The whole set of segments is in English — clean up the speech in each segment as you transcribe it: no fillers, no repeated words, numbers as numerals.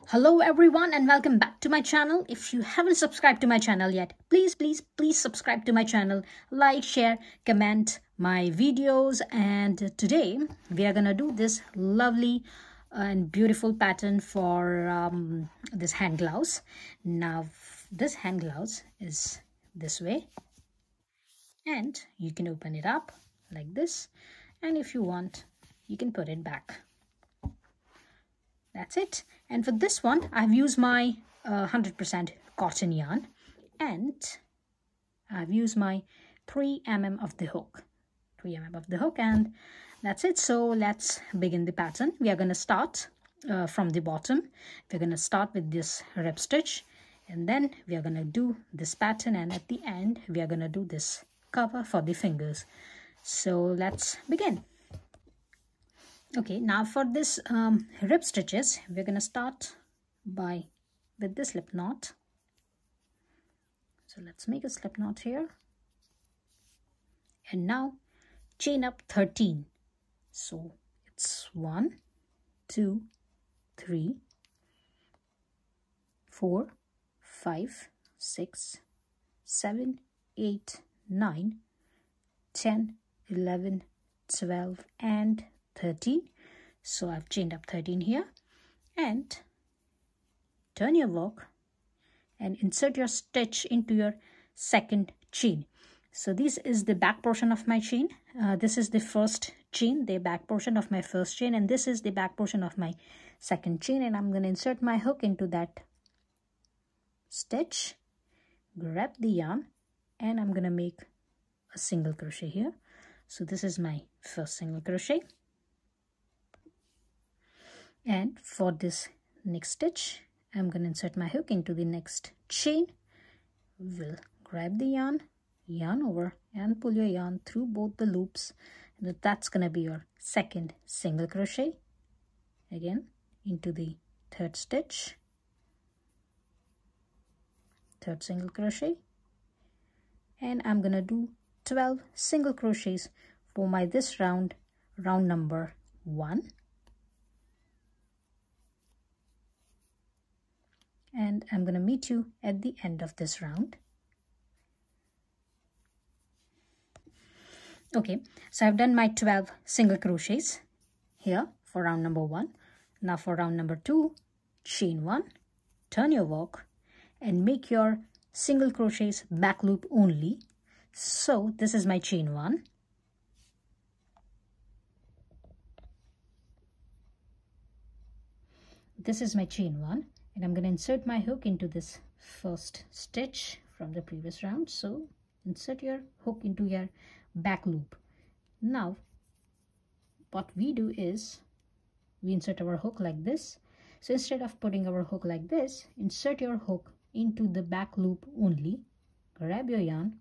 Hello everyone and welcome back to my channel. If you haven't subscribed to my channel yet, please subscribe to my channel, like, share, comment my videos. And today we are gonna do this lovely and beautiful pattern for this hand gloves. Now this hand gloves is this way, and you can open it up like this, and if you want you can put it back. That's it. And for this one, I've used my 100% cotton yarn, and I've used my 3mm of the hook. 3mm of the hook, and that's it. So let's begin the pattern. We are going to start from the bottom. We're going to start with this rib stitch, and then we are going to do this pattern, and at the end we are going to do this cover for the fingers. So let's begin. Okay, now for this rib stitches, we're going to start with this slip knot. So let's make a slip knot here. And now chain up 13. So it's 1, 2, 3, 4, 5, 6, 7, 8, 9, 10, 11, 12, and 13. So I've chained up 13 here, and turn your work and insert your stitch into your second chain. So this is the back portion of my chain. This is the first chain, the back portion of my first chain, and this is the back portion of my second chain. And I'm going to insert my hook into that stitch, grab the yarn, and I'm going to make a single crochet here. So this is my first single crochet. And for this next stitch, I'm going to insert my hook into the next chain. We'll grab the yarn over, and pull your yarn through both the loops. And that's going to be your second single crochet. Again, into the third stitch, third single crochet. And I'm going to do 12 single crochets for my this round number 1. And I'm going to meet you at the end of this round. Okay, so I've done my 12 single crochets here for round number 1. Now for round number 2, chain 1, turn your work, and make your single crochets back loop only. So this is my chain 1. This is my chain 1. And I'm going to insert my hook into this first stitch from the previous round. So insert your hook into your back loop. Now what we do is we insert our hook like this. So instead of putting our hook like this, insert your hook into the back loop only. Grab your yarn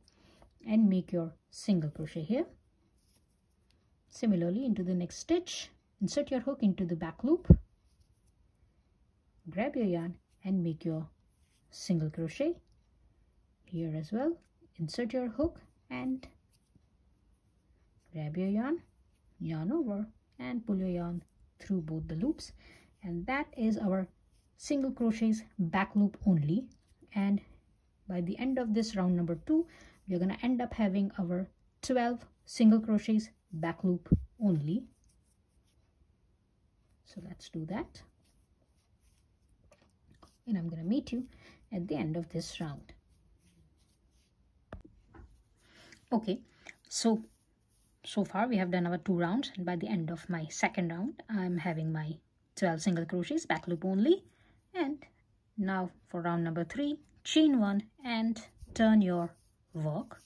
and make your single crochet here. Similarly, into the next stitch, insert your hook into the back loop. Grab your yarn and make your single crochet here as well. Insert your hook and grab your yarn over, and pull your yarn through both the loops. And that is our single crochets back loop only. And by the end of this round number 2, we're going to end up having our 12 single crochets back loop only. So let's do that. And I'm going to meet you at the end of this round. Okay, so far we have done our 2 rounds, and by the end of my second round I'm having my 12 single crochets back loop only. And now for round number 3, chain 1 and turn your work.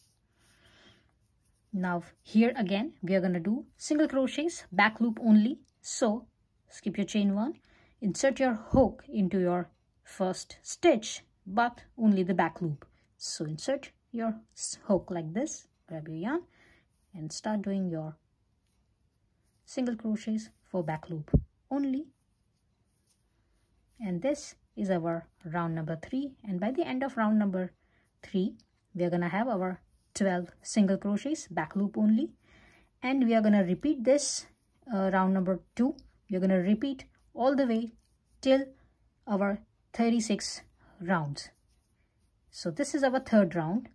Now here again we are going to do single crochets back loop only. So skip your chain 1, insert your hook into your first stitch, but only the back loop. So insert your hook like this, grab your yarn, and start doing your single crochets for back loop only. And this is our round number 3. And by the end of round number 3, we are going to have our 12 single crochets back loop only. And we are going to repeat this round number 2. We are going to repeat all the way till our 36 rounds. So this is our third round,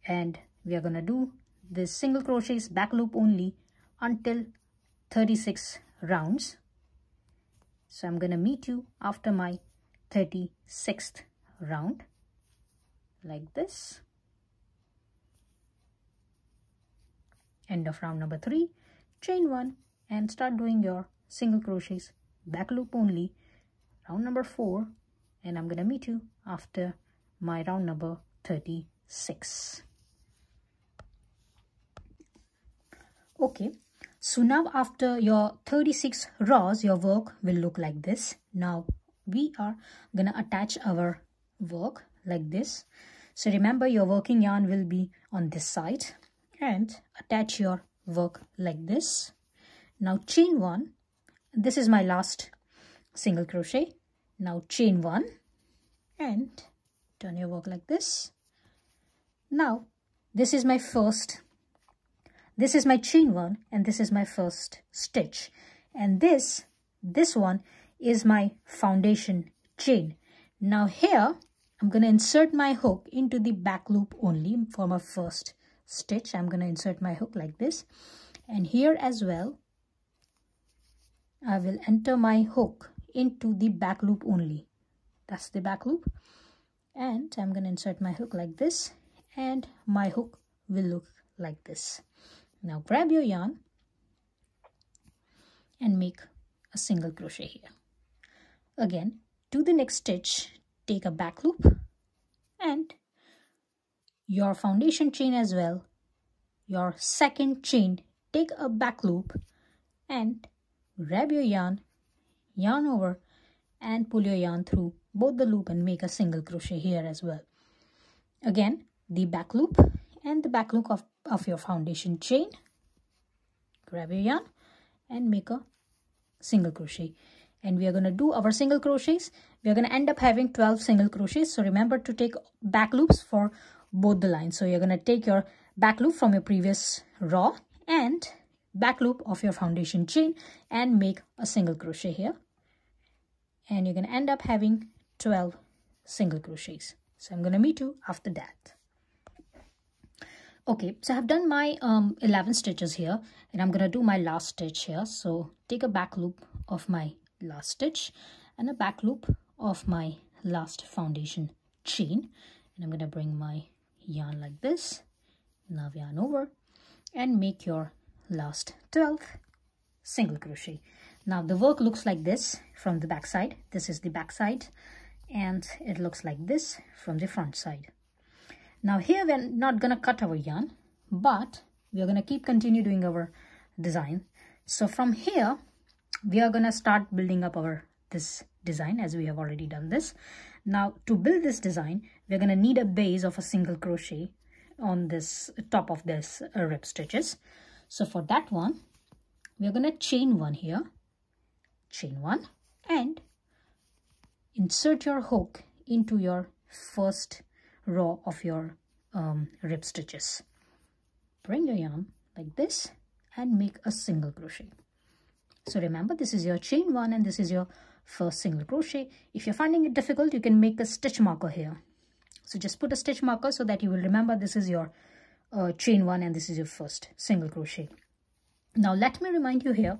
and we are going to do this single crochets back loop only until 36 rounds. So I'm going to meet you after my 36th round like this. End of round number 3, chain 1 and start doing your single crochets back loop only round number 4, and I'm going to meet you after my round number 36. Okay, so now after your 36 rows, your work will look like this. Now we are going to attach our work like this. So remember, your working yarn will be on this side, and attach your work like this. Now chain 1, this is my last single crochet. Now chain 1 and turn your work like this. Now this is my chain 1 and this is my first stitch, and this one is my foundation chain. Now here I'm going to insert my hook into the back loop only for my first stitch. I'm going to insert my hook like this, and here as well I will enter my hook into the back loop only. That's the back loop, and I'm going to insert my hook like this, and my hook will look like this. Now grab your yarn and make a single crochet here. Again, to the next stitch, take a back loop and your foundation chain as well. Your second chain, take a back loop and grab your yarn over and pull your yarn through both the loop and make a single crochet here as well. Again, the back loop and the back loop of your foundation chain. Grab your yarn and make a single crochet. And we are going to do our single crochets. We are going to end up having 12 single crochets. So remember to take back loops for both the lines. So you're going to take your back loop from your previous row and back loop of your foundation chain and make a single crochet here. And you're going to end up having 12 single crochets. So I'm going to meet you after that. Okay, so I've done my 11 stitches here, and I'm going to do my last stitch here. So take a back loop of my last stitch and a back loop of my last foundation chain, and I'm going to bring my yarn like this. Now yarn over and make your last 12 single crochet. Now the work looks like this from the back side. This is the back side, and it looks like this from the front side. Now here we're not going to cut our yarn, but we are going to continue doing our design. So from here we are going to start building up this design, as we have already done this. Now to build this design, we're going to need a base of a single crochet on this top of this rib stitches. So for that one, we are going to chain 1 here, chain 1, and insert your hook into your first row of your rib stitches. Bring your yarn like this and make a single crochet. So remember, this is your chain 1 and this is your first single crochet. If you're finding it difficult, you can make a stitch marker here. So just put a stitch marker so that you will remember this is your chain 1 and this is your first single crochet. Now let me remind you here,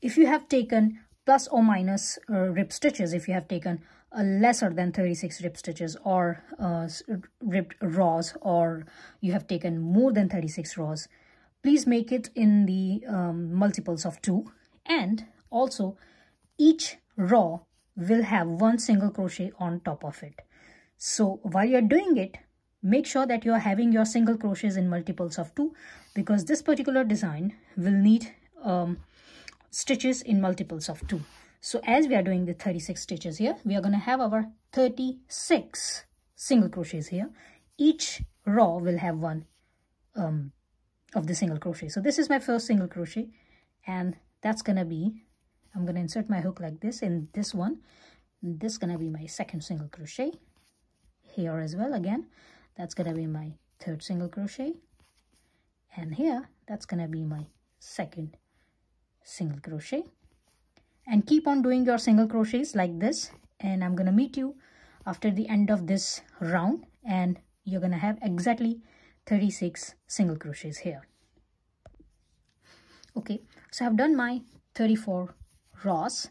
if you have taken plus or minus rib stitches, if you have taken lesser than 36 rib stitches or ribbed rows, or you have taken more than 36 rows, please make it in the multiples of 2. And also each row will have 1 single crochet on top of it. So while you're doing it, make sure that you're having your single crochets in multiples of 2, because this particular design will need stitches in multiples of 2. So as we are doing the 36 stitches here, we are going to have our 36 single crochets here. Each row will have 1 of the single crochet. So this is my first single crochet, and that's going to be, I'm going to insert my hook like this in this one. This is going to be my second single crochet here as well. Again, that's going to be my third single crochet, and here that's going to be my second single crochet. And keep on doing your single crochets like this and I'm gonna meet you after the end of this round, and you're gonna have exactly 36 single crochets here. Okay, so I've done my 34 rows,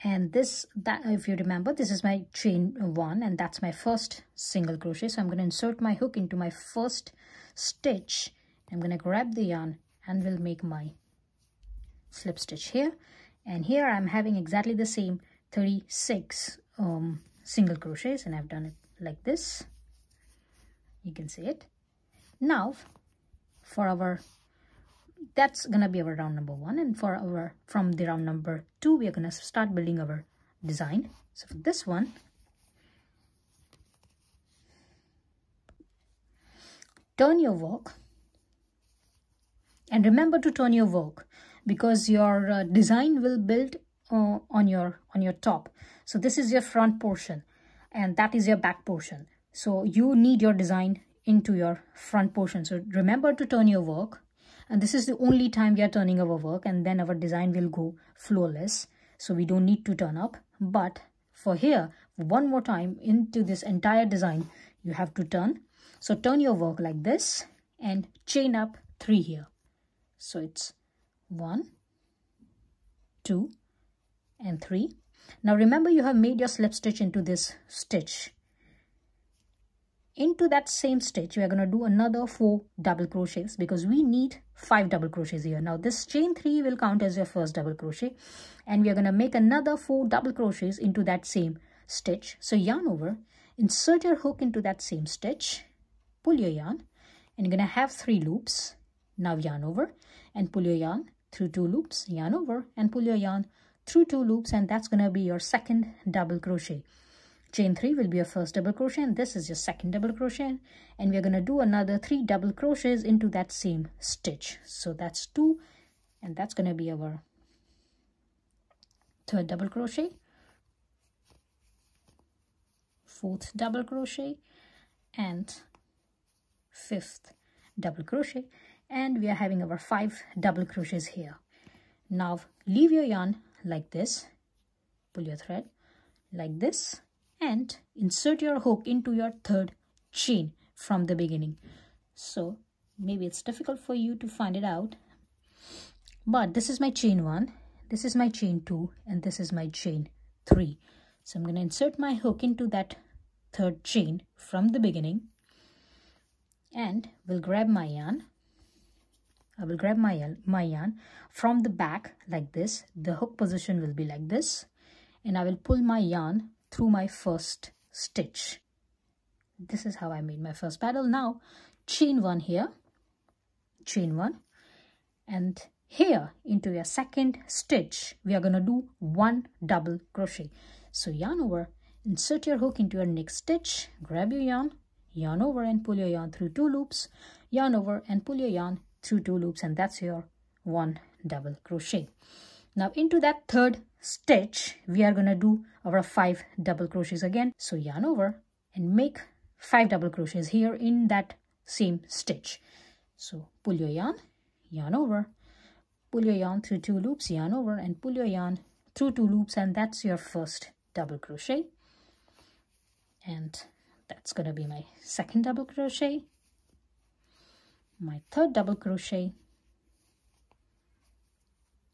and that if you remember, this is my chain 1 and that's my first single crochet. So I'm going to insert my hook into my first stitch. I'm going to grab the yarn and will make my slip stitch here, and here I'm having exactly the same 36 single crochets, and I've done it like this. You can see it. Now for our, that's gonna be our round number 1, and for our, from the round number 2, we are gonna start building our design. So for this one, turn your work, and remember to turn your work because your design will build on your top. So this is your front portion and that is your back portion, so you need your design into your front portion. So remember to turn your work, and this is the only time we are turning our work, and then our design will go flawless, so we don't need to turn up. But for here, one more time into this entire design, you have to turn. So turn your work like this and chain up 3 here. So it's 1, 2 and 3. Now remember, you have made your slip stitch into this stitch. Into that same stitch, we are going to do another 4 double crochets because we need 5 double crochets here. Now this chain 3 will count as your first double crochet, and we are going to make another 4 double crochets into that same stitch. So yarn over, insert your hook into that same stitch, pull your yarn, and you're going to have 3 loops. Now yarn over and pull your yarn through 2 loops, yarn over and pull your yarn through 2 loops, and that's going to be your second double crochet. Chain 3 will be your first double crochet, and this is your second double crochet, and we're going to do another 3 double crochets into that same stitch. So that's 2, and that's going to be our third double crochet, fourth double crochet, and fifth double crochet, and we are having our 5 double crochets here. Now leave your yarn like this, pull your thread like this, and insert your hook into your third chain from the beginning. So maybe it's difficult for you to find it out, but this is my chain 1, this is my chain 2, and this is my chain 3. So I'm going to insert my hook into that third chain from the beginning, and will grab my yarn. I will grab my yarn from the back like this. The hook position will be like this, and I will pull my yarn through my first stitch. This is how I made my first paddle. Now chain 1 here, chain 1, and here into your second stitch we are going to do 1 double crochet. So yarn over, insert your hook into your next stitch, grab your yarn, yarn over and pull your yarn through 2 loops, yarn over and pull your yarn through 2 loops, and that's your 1 double crochet. Now into that third stitch we are going to do our 5 double crochets again. So yarn over and make 5 double crochets here in that same stitch. So pull your yarn, yarn over, pull your yarn through 2 loops, yarn over and pull your yarn through 2 loops, and that's your first double crochet. And that's going to be my second double crochet, my third double crochet,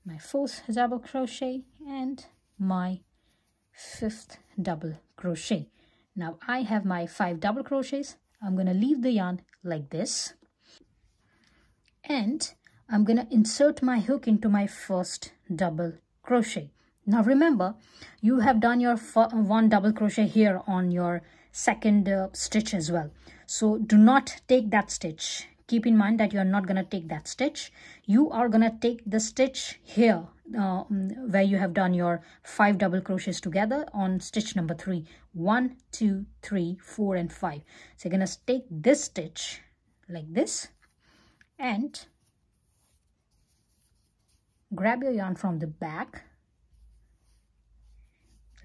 my fourth double crochet, and my fifth double crochet. Now I have my 5 double crochets. I'm going to leave the yarn like this, and I'm going to insert my hook into my first double crochet. Now remember, you have done your 1 double crochet here on your second stitch as well. So do not take that stitch. Keep in mind that you are not going to take that stitch. You are going to take the stitch here where you have done your 5 double crochets together on stitch number 3. 1, 2, 3, 4 and 5. So you're going to take this stitch like this and grab your yarn from the back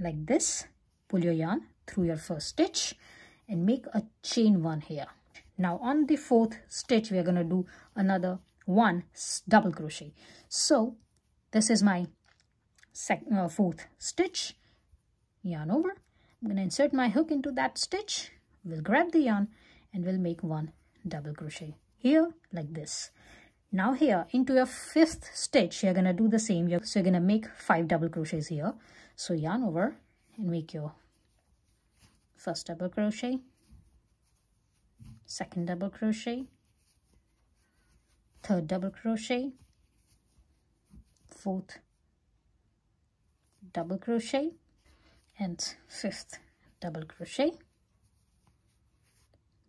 like this, pull your yarn through your first stitch and make a chain 1 here. Now on the 4th stitch we are going to do another 1 double crochet. So this is my 4th stitch, yarn over I'm going to insert my hook into that stitch. We'll grab the yarn and we'll make 1 double crochet here like this. Now here into your 5th stitch, you're going to do the same. So you're going to make 5 double crochets here. So yarn over and make your first double crochet, second double crochet, third double crochet, fourth double crochet, and 5th double crochet.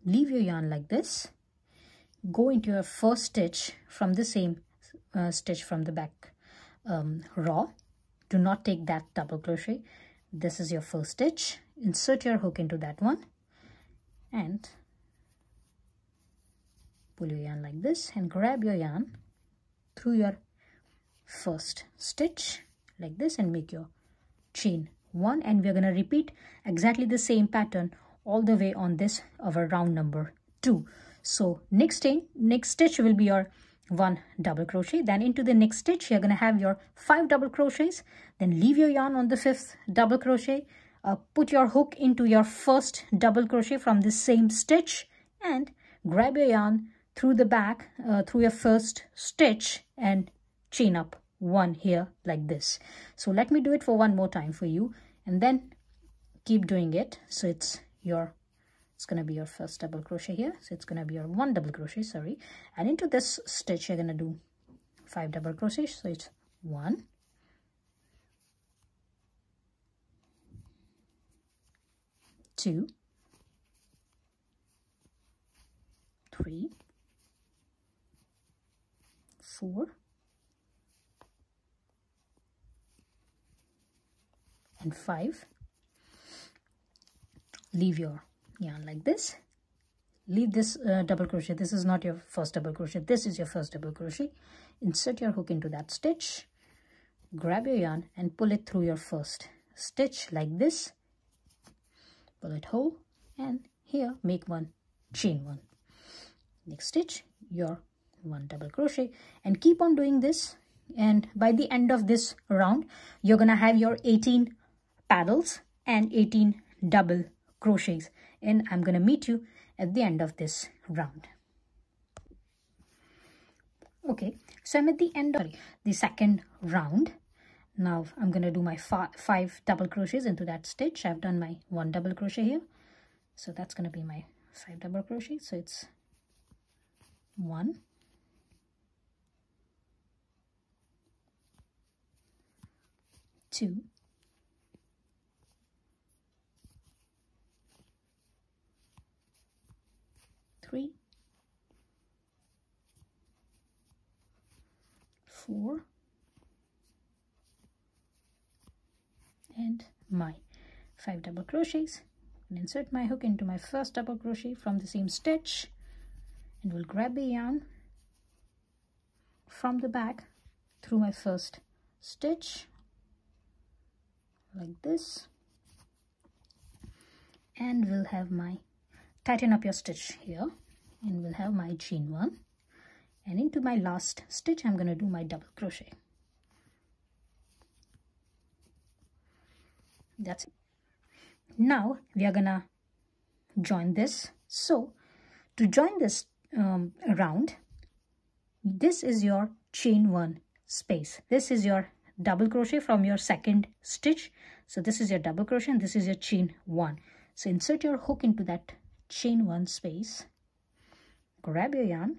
Leave your yarn like this. Go into your first stitch from the same stitch from the back raw. Do not take that double crochet. This is your first stitch. Insert your hook into that one and pull your yarn like this and grab your yarn through your first stitch like this and make your chain 1, and we're going to repeat exactly the same pattern all the way on this our round number 2. So next stitch will be your 1 double crochet. Then into the next stitch you're going to have your 5 double crochets. Then leave your yarn on the 5th double crochet. Put your hook into your first double crochet from the same stitch and grab your yarn through the back through your first stitch and chain up 1 here like this. So let me do it for one more time for you and then keep doing it. So it's going to be your first double crochet here. So it's going to be your 1 double crochet, sorry. And into this stitch, you're going to do 5 double crochets. So it's 1, 2, 3, 4, and 5. Leave your yarn like this. Leave this double crochet. This is not your first double crochet. This is your first double crochet. Insert your hook into that stitch. Grab your yarn and pull it through your first stitch like this. Pull it whole and here make 1 chain 1. Next stitch your 1 double crochet and keep on doing this, and by the end of this round you're gonna have your 18 paddles and 18 double crochets, and I'm gonna meet you at the end of this round. Okay, so I'm at the end of the second round. Now I'm gonna do my 5 double crochets into that stitch. I've done my 1 double crochet here, so that's gonna be my 5 double crochet. So it's 1, 2, 3, 4, and my 5 double crochets, and insert my hook into my first double crochet from the same stitch, and we'll grab the yarn from the back through my first stitch like this, and we'll have my tighten up your stitch here, and we'll have my chain 1, and into my last stitch I'm going to do my double crochet. That's it. Now we are gonna join this. So to join this round, this is your chain 1 space. This is your double crochet from your second stitch. So this is your double crochet and this is your chain 1. So insert your hook into that chain 1 space, grab your yarn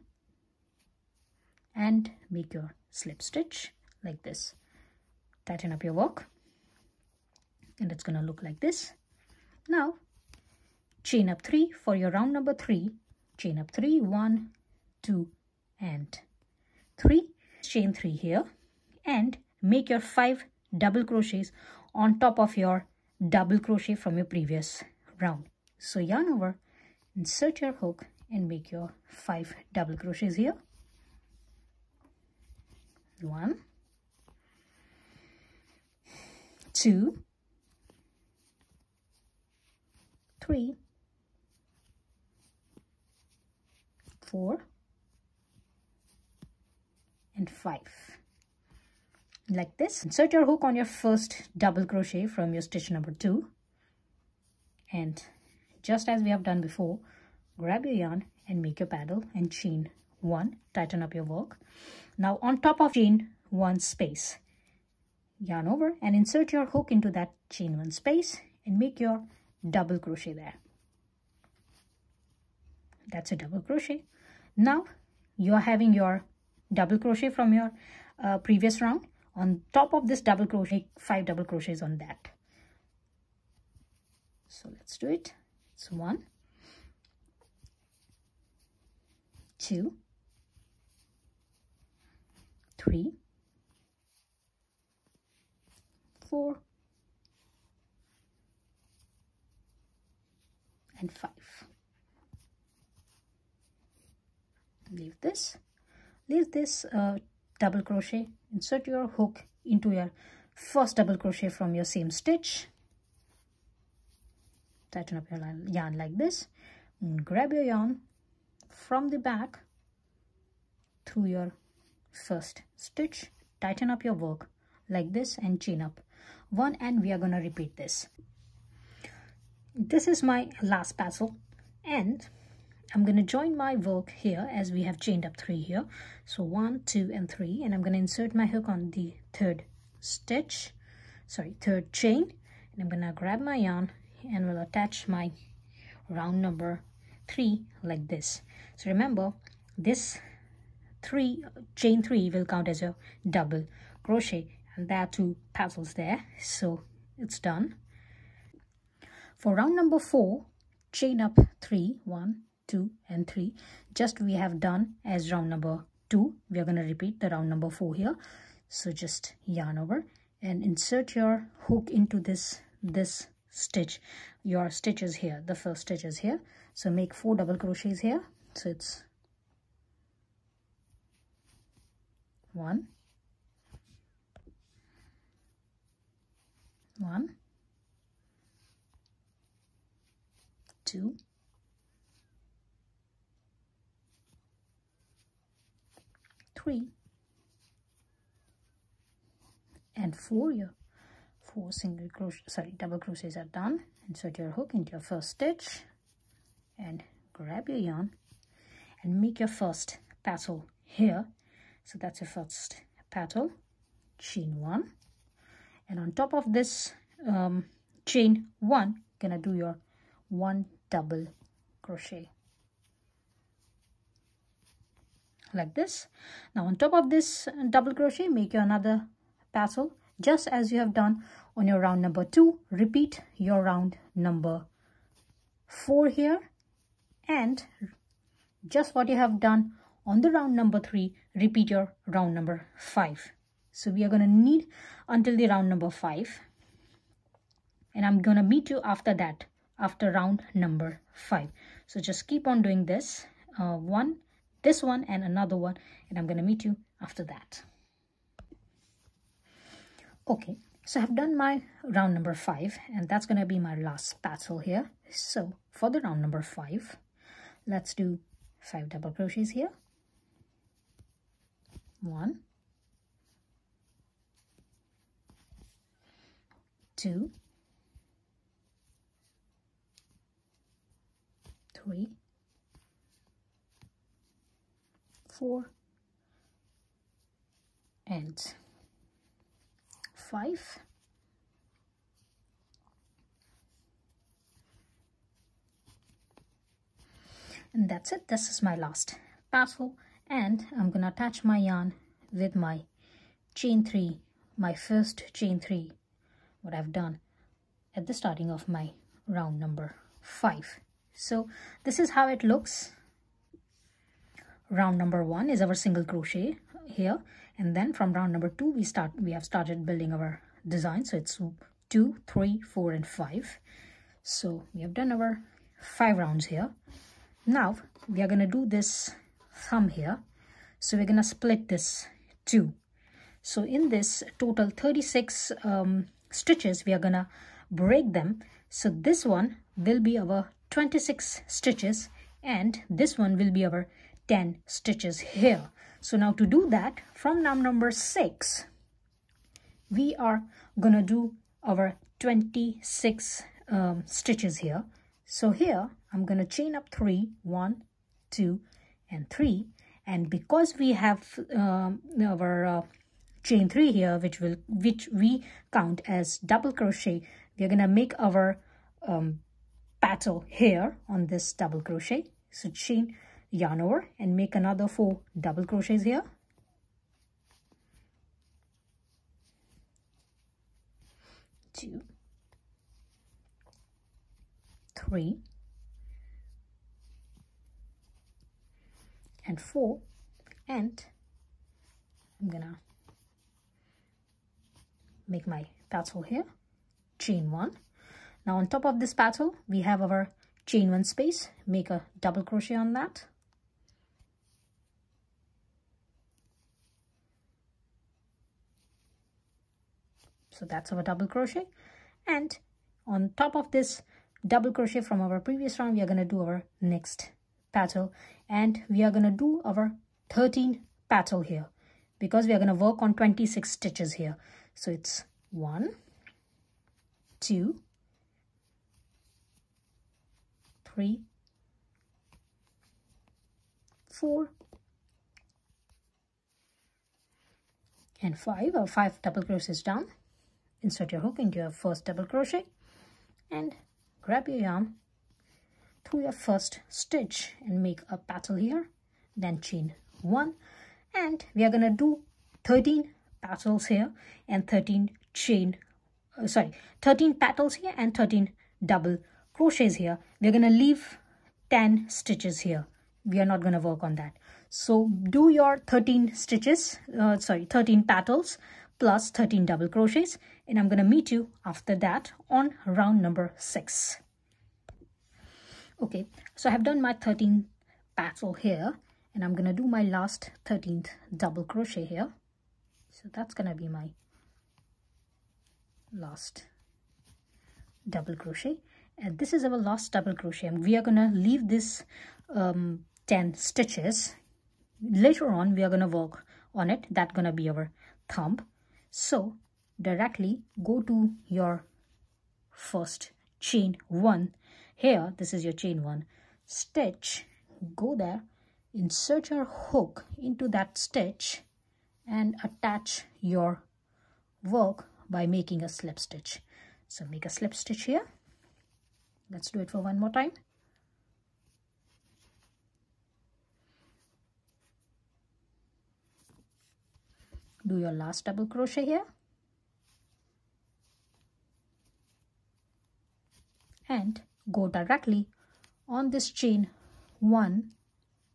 and make your slip stitch like this. Tighten up your work and it's going to look like this. Now chain up 3 for your round number 3. Chain up 3, 1, 2 and 3. Chain 3 here and make your 5 double crochets on top of your double crochet from your previous round. So yarn over, insert your hook and make your 5 double crochets here. 1, 2, 3, 4 and 5 like this. Insert your hook on your first double crochet from your stitch number 2 And just as we have done before, grab your yarn and make your paddle and chain 1, tighten up your work. Now on top of chain 1 space, yarn over and insert your hook into that chain 1 space and make your double crochet there. That's a double crochet. Now you are having your double crochet from your previous round. On top of this double crochet, 5 double crochets on that. So let's do it. It's 1, 2, 3, 4, and 5. Leave this double crochet, insert your hook into your first double crochet from your same stitch, tighten up your yarn like this, and grab your yarn from the back through your first stitch, tighten up your work like this and chain up 1, and we are going to repeat this. This is my last tassel, and I'm going to join my work here as we have chained up 3 here. So 1, 2, and 3, and I'm going to insert my hook on the third chain, and I'm going to grab my yarn and will attach my round number 3 like this. So remember, this chain 3 will count as a double crochet, and there are 2 tassels there, so it's done. For round number 4, chain up 3, 1, 2, and 3, just we have done as round number 2. We are going to repeat the round number 4 here. So just yarn over and insert your hook into this stitch. Your stitch is here, the first stitch is here, so make 4 double crochets here. So it's 1, 1, 2, 3, and 4. Your 4 double crochets are done. Insert your hook into your first stitch and grab your yarn and make your first tassel here. So that's your first tassel, chain 1, and on top of this chain 1, gonna do your 1 double crochet like this. Now on top of this double crochet, make your another tassel just as you have done on your round number 2. Repeat your round number 4 here, and just what you have done on the round number 3, repeat your round number 5. So we are going to need until the round number 5, and I'm going to meet you after that, after round number 5. So just keep on doing this this one and another one, and I'm going to meet you after that. Okay, so I've done my round number 5, and that's going to be my last tassel here. So for the round number 5, let's do 5 double crochets here. 1, 2, 3, 4, and 5. And that's it. This is my last tassel, and I'm gonna attach my yarn with my chain 3, my first chain 3, what I've done at the starting of my round number 5. So this is how it looks. Round number 1 is our single crochet here, and then from round number 2 we have started building our design. So it's 2, 3, 4, and 5. So we have done our 5 rounds here. Now we are going to do this thumb here, so we're going to split this 2. So in this total 36 stitches, we are going to break them. So this one will be our 26 stitches, and this one will be our 10 stitches here. So now to do that, from round number 6, we are gonna do our 26 stitches here. So here I'm going to chain up 3, 1, 2 and 3, and because we have our chain 3 here, which we count as double crochet, we are going to make our petal here on this double crochet. So chain yarn over and make another 4 double crochets here. 2, 3 and 4, and I'm gonna make my petal here, chain 1. Now on top of this petal we have our chain 1 space, make a double crochet on that. So that's our double crochet, and on top of this double crochet from our previous round we are going to do our next petal, and we are going to do our 13 petal here because we are going to work on 26 stitches here. So it's 1, 2, 3, 4 and 5, or 5 double crochets down. Insert your hook into your first double crochet and grab your yarn through your first stitch and make a petal here, then chain 1, and we are going to do 13 petals here and 13 petals here and 13 double crochets here. We're going to leave 10 stitches here. We are not going to work on that. So do your 13 petals plus 13 double crochets, and I'm going to meet you after that on round number 6. Okay, so I have done my 13th petal here, and I'm going to do my last 13th double crochet here. So that's going to be my last double crochet, and this is our last double crochet, and we are going to leave this 10 stitches. Later on we are going to work on it. That's going to be our thumb. So directly go to your first chain 1 here. This is your chain 1 stitch. Go there, insert your hook into that stitch and attach your work by making a slip stitch. So make a slip stitch here. Let's do it for one more time. Do your last double crochet here and go directly on this chain 1.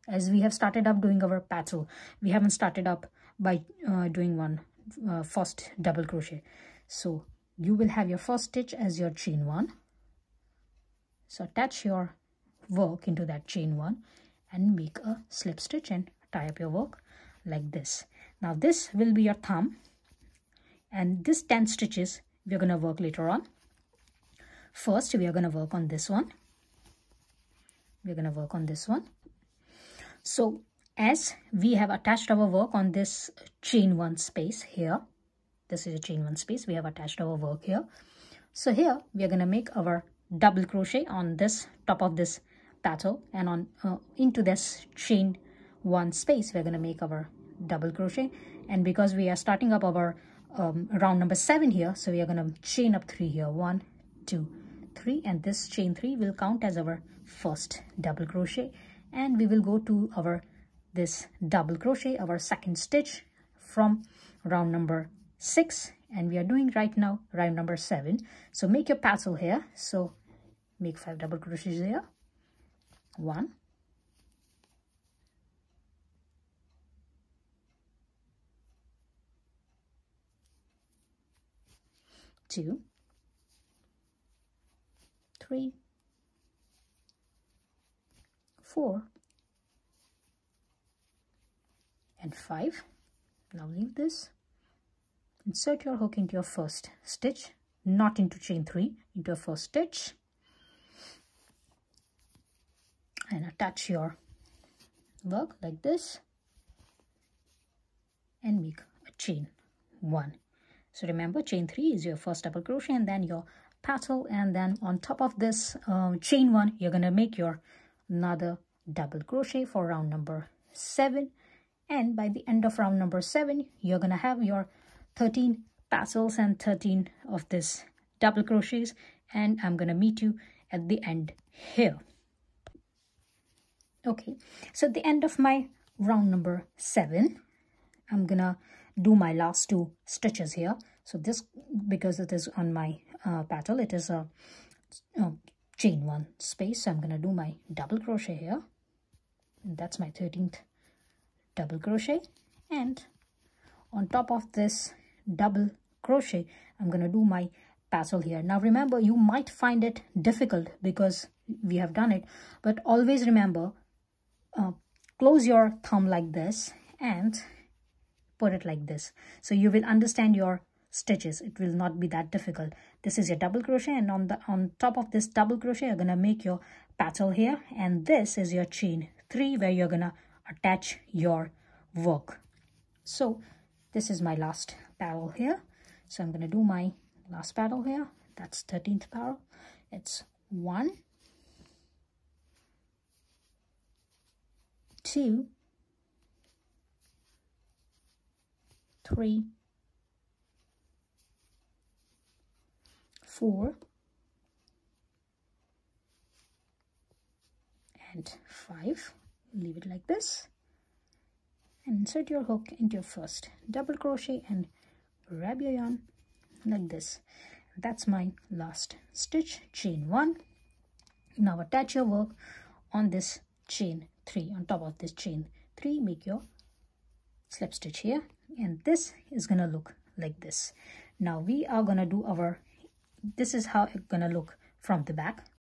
As we have started up doing our petal, we haven't started up by doing one first double crochet. So you will have your first stitch as your chain 1. So attach your work into that chain 1 and make a slip stitch and tie up your work like this. Now this will be your thumb, and this 10 stitches we are going to work later on. First we are going to work on this one. So as we have attached our work on this chain 1 space here, this is a chain 1 space, we have attached our work here. So here we are going to make our double crochet on this top of this petal, and on into this chain 1 space we are going to make our double crochet. And because we are starting up our round number 7 here, so we are going to chain up 3 here, 1, 2, 3, and this chain 3 will count as our first double crochet, and we will go to our this double crochet, our second stitch from round number 6, and we are doing right now round number 7. So make your petal here. So make 5 double crochets here, 1, 2, 3, 4 and 5. Now leave this, insert your hook into your first stitch, not into chain 3, into your first stitch, and attach your work like this and make a chain 1. So remember, chain 3 is your first double crochet, and then your petal, and then on top of this chain 1, you're gonna make your another double crochet for round number 7, and by the end of round number 7 you're gonna have your 13 petals and 13 of this double crochets, and I'm gonna meet you at the end here. Okay, so at the end of my round number 7, I'm gonna do my last 2 stitches here. So this, because it is on my petal, it is a chain 1 space, so I'm gonna do my double crochet here, and that's my 13th double crochet, and on top of this double crochet I'm gonna do my petal here. Now remember, you might find it difficult because we have done it, but always remember, close your thumb like this and put it like this, so you will understand your stitches. It will not be that difficult. This is your double crochet, and on top of this double crochet you're gonna make your petal here, and this is your chain 3 where you're gonna attach your work. So this is my last petal here, so I'm gonna do my last petal here. That's 13th petal. It's 1, 2, 3, 4, and 5. Leave it like this, and insert your hook into your first double crochet and grab your yarn like this. That's my last stitch, chain 1. Now attach your work on this chain 3. On top of this chain 3, make your slip stitch here, and this is gonna look like this. Now we are gonna do our, this is how it's gonna look from the back.